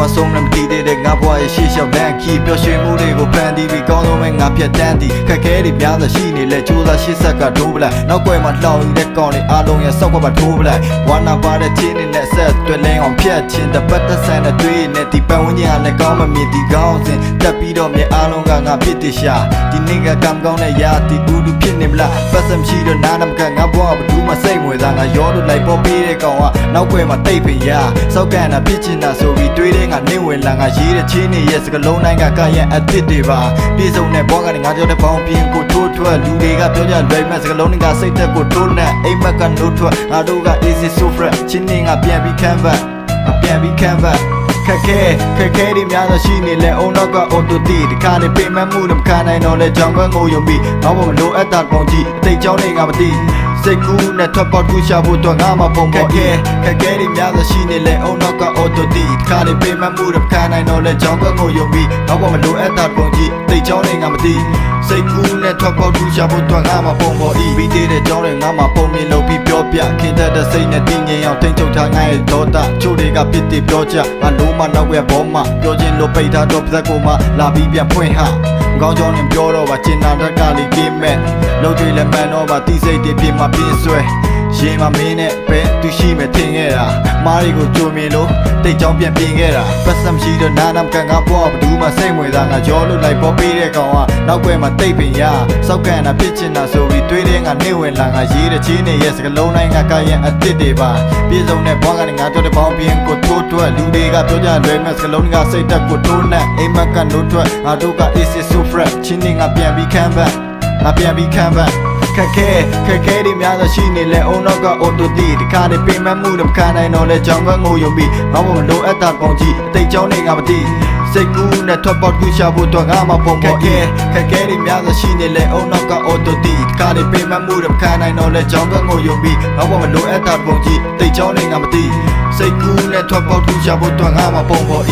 မှာဆုံးလည်းမတည်သေးတဲ့ငါဘွားရဲ့ရှေ့လျှောက်လမ်းခီးပျော်ရွှင်မှုတွေကိုဖန်တီးပြီးကောင်းဆုံးပဲငါဖြတ်တန်းသည်ခက်ခဲတွေများစွာရှိနေလဲကြိုးစားရှေ့ဆက်ကထိုးပလိုက်နောက်ွယ်မှာလှောင်ယူတဲ့ကောင်းတွေအားလုံးရဲ့စောက်ကပါထိုးပလိုက်ဝါနာပါတဲ့ချင်းနဲ့ဆက်တွေ့လဲအောင်ဖြတ်ချင်းတပတ်သက်ဆန်တဲ့တွေးနဲ့ဒီပတ်ဝန်းကျင်ကလည်းကောင်းမမြင်ဒီကောင်းစဉ်တက်ပြီးတော့မြေအားလုံးကငါဖြစ်တည်ရှာဒီနေ့ကကံကောင်းတဲ့ရာဒီဘူးလူဖြစ်နေမလားပတ်စံရှိတော့နားနမကငါဘွားဘဒူးမစိတ်ဝင်စားငါရောလို့လိုက်ပေါ်ပေးတဲ့ကောင်ကနောက်ွယ်မှာတိတ်ပင်ရစောက်ကန်တာဖြစ်ချင်တာဆိုပြီးတွေးတဲ့ငါနေဝင်လာငါရေးတဲ့ချင်းနဲ့ရဲ့စကလုံးတိုင်းကရဲ့အသစ်တွေပါပြေဆုံးတဲ့ဘောကနေငါကြောတဲ့ပေါင်းပြင်းကိုထိုးထွက်လူတွေကပြောကြလွယ်မဲ့စကလုံးတွေကစိတ်သက်ကိုထိုးနဲ့အိမ်မက်ကနိုးထွက်ငါတို့က easy so fresh ချင်းနေငါပြန်ပြီး canvas ပြန်ပြီး canvas ခက်ခဲတွေများစွာရှိနေလဲအုံနောက်က auto တီတခါနေပြင်မဲ့မှုတွေမခံနိုင်တော့လဲကြောင်ကွန်းကိုယုံပြီးငါ့ဘောမလိုအပ်တာပုံကြည့်အသိကြောင်းတွေငါမသိစိတ်ကူးနဲ့ထွက်ပေါက်ကူးရှာဖို့တော့ငါမှပုံပေါ်ခက်ခဲတွေများစွာရှိနေလဲအုံနောက်က auto တီတခါနေပြင်မဲ့မှုတွေမခံနိုင်တော့လဲကြောင်ကွန်းကိုယုံပြီးငါ့ဘောမလိုအပ်တာပုံကြည့်အသိကြောင်းတွေငါမသိစိတ်ကူးနဲ့ထွက်ပေါက်ကူးရှာဖို့တော့ငါမှပုံပေါ်ဤပြီးတဲ့ကြောင်းတွေငါမှပုံမြင်လို့ပြီးပြောပြခင်တဲ့စိတ်နဲ့တည်ငြိမ်အောင်ထိန်းချုပ်ထားငါရဲ့ဒေါသချို့တွေကပြစ်တည်ပြောကြငါလုံးမနောက်ရဲ့ဘောမှာပြောချင်းလို့ပိတ်ထားတော့ပါဇက်ကိုမှလာပြီးပြန်ဖွင့်ဟာကောင်းကြောင်းနဲ့ပြောတော့ပါကျင်နာတက်ကလေးကင်းမဲ့လုံးတွေလည်းမှန်တော့ပါတိစိတ်တွေပြင်းမှပြင်းဆွဲရင်မမင်းနဲ့ပဲသူရှိမဲ့ထင်ခဲ့တာမားတွေကိုကြိုမြင်လို့တိတ်ကြောင်းပြန်ပြင်ခဲ့တာပတ်စံရှိတော့နားနမကန်ငါဘွားဘဒူးမှစိတ်ဝင်စားငါကြောလို့လိုက်ပေါ်ပေးတဲ့ကောင်ကနောက်ွယ်မှာတိတ်ပင်ရစောက်ကန်တာဖြစ်ချင်တာဆိုပြီးတွေးတဲ့ငါနေဝင်လာငါရေးတဲ့ချင်းနဲ့ရဲ့စကလုံးတိုင်းကရဲ့အသစ်တွေပါပြေဆုံးတဲ့ဘွားကနေငါကြောတဲ့ပေါင်းပြင်းကိုထိုးထွက်လူတွေကပြောကြလွယ်မဲ့စကလုံးကစိတ်တက်ကိုထိုးနဲ့အိမ်မက်ကနိုးထွက်ငါတို့က easy so fresh ချင်းနေငါပြန်ပြီး canvas ငါပြန်ပြီး canvasခက်ခဲတွေများစွာရှိနေလဲအုံနောက်က auto တီတခါနေပြင်မဲ့မှုတွေမခံနိုင်တော့လဲကြောင်ကွန်းကိုယုံပြီးငါ့ဘောမလိုအပ်တာပုံကြည့်အသိကြောင်းတွေငါမသိစိတ်ကူးနဲ့ထွက်ပေါက်ကူးရှာဖို့တော့ငါမှပုံပေါ်ခက်ခဲတွေများစွာရှိနေလဲအုံနောက်က auto တီတခါနေပြင်မဲ့မှုတွေမခံနိုင်တော့လဲကြောင်ကွန်းကိုယုံပြီးငါ့ဘောမလိုအပ်တာပုံကြည့်အသိကြောင်းတွေငါမသိစိတ်ကူးနဲ့ထွက်ပေါက်ကူးရှာဖို့တော့ငါမှပုံပေါ်